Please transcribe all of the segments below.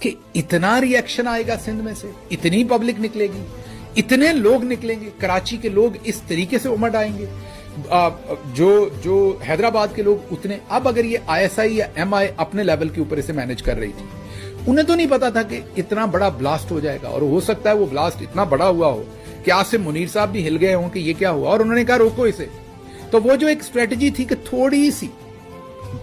कि इतना रिएक्शन आएगा सिंध में से, इतनी पब्लिक निकलेगी, इतने लोग निकलेंगे, कराची के लोग इस तरीके से उमड़ आएंगे, जो हैदराबाद के लोग उतने। अब अगर ये आईएसआई या एमआई अपने लेवल के ऊपर इसे मैनेज कर रही थी, उन्हें तो नहीं पता था कि इतना बड़ा ब्लास्ट हो जाएगा, और हो सकता है वो ब्लास्ट इतना बड़ा हुआ हो कि आसिम मुनीर साहब भी हिल गए हों कि ये क्या हुआ, और उन्होंने कहा रोको इसे। तो वो जो एक स्ट्रेटजी थी कि थोड़ी सी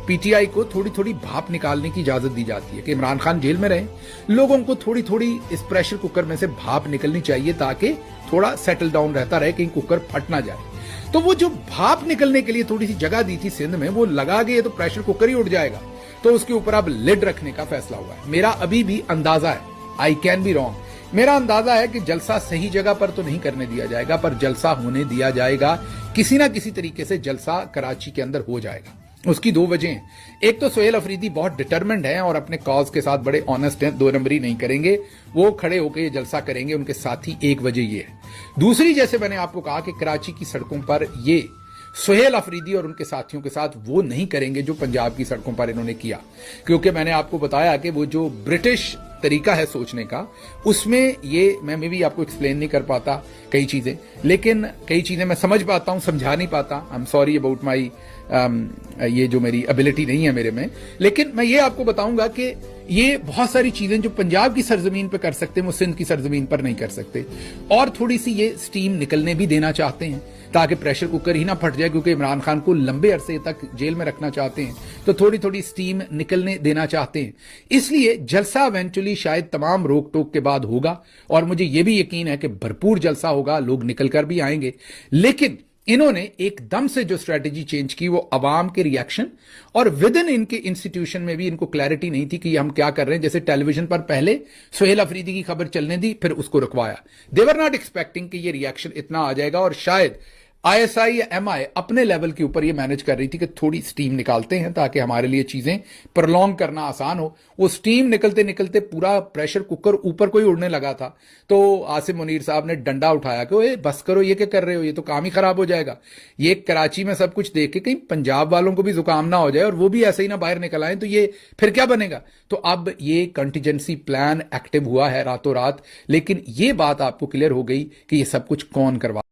पीटीआई को थोड़ी थोड़ी भाप निकालने की इजाजत दी जाती है कि इमरान खान जेल में रहे, लोगों को थोड़ी थोड़ी इस प्रेशर कुकर में से भाप निकलनी चाहिए ताकि थोड़ा सेटल डाउन रहता रहे, कहीं कुकर फट ना जाए। तो वो जो भाप निकलने के लिए थोड़ी सी जगह दी थी सिंध में, वो लगा गए तो प्रेशर कुकर ही उठ जाएगा, तो उसके ऊपर अब लिड रखने का फैसला हुआ है। मेरा अभी भी अंदाजा है, आई कैन बी रॉन्ग, मेरा अंदाजा है कि जलसा सही जगह पर तो नहीं करने दिया जाएगा, पर जलसा होने दिया जाएगा, किसी ना किसी तरीके से जलसा कराची के अंदर हो जाएगा। उसकी दो वजह हैं। एक तो सोहेल अफरीदी बहुत डिटरमिन्ड है और अपने कॉज के साथ बड़े ऑनेस्ट हैं, दो नंबरी नहीं करेंगे, वो खड़े होकर ये जलसा करेंगे, उनके साथी। एक वजह ये है। दूसरी, जैसे मैंने आपको कहा कि कराची की सड़कों पर ये सोहेल अफरीदी और उनके साथियों के साथ वो नहीं करेंगे जो पंजाब की सड़कों पर इन्होंने किया, क्योंकि मैंने आपको बताया कि वो जो ब्रिटिश तरीका है सोचने का, उसमें ये मैं भी आपको एक्सप्लेन नहीं कर पाता कई चीजें, लेकिन कई चीजें मैं समझ पाता हूं, समझा नहीं पाता। I am sorry about my ये जो मेरी एबिलिटी नहीं है मेरे में, लेकिन मैं ये आपको बताऊंगा कि ये बहुत सारी चीजें जो पंजाब की सरजमीन पर कर सकते हैं वो सिंध की सरजमीन पर नहीं कर सकते, और थोड़ी सी ये स्टीम निकलने भी देना चाहते हैं ताकि प्रेशर कुकर ही ना फट जाए, क्योंकि इमरान खान को लंबे अरसे तक जेल में रखना चाहते हैं, तो थोड़ी थोड़ी स्टीम निकलने देना चाहते हैं। इसलिए जलसा इवेंचुअली शायद तमाम रोक टोक के बाद होगा, और मुझे यह भी यकीन है कि भरपूर जलसा होगा, लोग निकल कर भी आएंगे। लेकिन इन्होंने एकदम से जो स्ट्रेटेजी चेंज की वो अवाम के रिएक्शन और विद इन इनके इंस्टीट्यूशन में भी इनको क्लैरिटी नहीं थी कि ये हम क्या कर रहे हैं। जैसे टेलीविजन पर पहले सोहेल अफरीदी की खबर चलने दी, फिर उसको रुकवाया। दे वर नॉट एक्सपेक्टिंग कि ये रिएक्शन इतना आ जाएगा, और शायद आईएसआई या एमआई अपने लेवल के ऊपर ये मैनेज कर रही थी कि थोड़ी स्टीम निकालते हैं ताकि हमारे लिए चीजें प्रलॉन्ग करना आसान हो। वो स्टीम निकलते निकलते पूरा प्रेशर कुकर ऊपर को ही उड़ने लगा था, तो आसिम मुनीर साहब ने डंडा उठाया कि ओए बस करो, ये क्या कर रहे हो, ये तो काम ही खराब हो जाएगा। ये कराची में सब कुछ देख के कहीं पंजाब वालों को भी जुकाम ना हो जाए और वो भी ऐसे ही ना बाहर निकल आए, तो ये फिर क्या बनेगा। तो अब ये कंटीजेंसी प्लान एक्टिव हुआ है रातों रात, लेकिन ये बात आपको क्लियर हो गई कि ये सब कुछ कौन करवा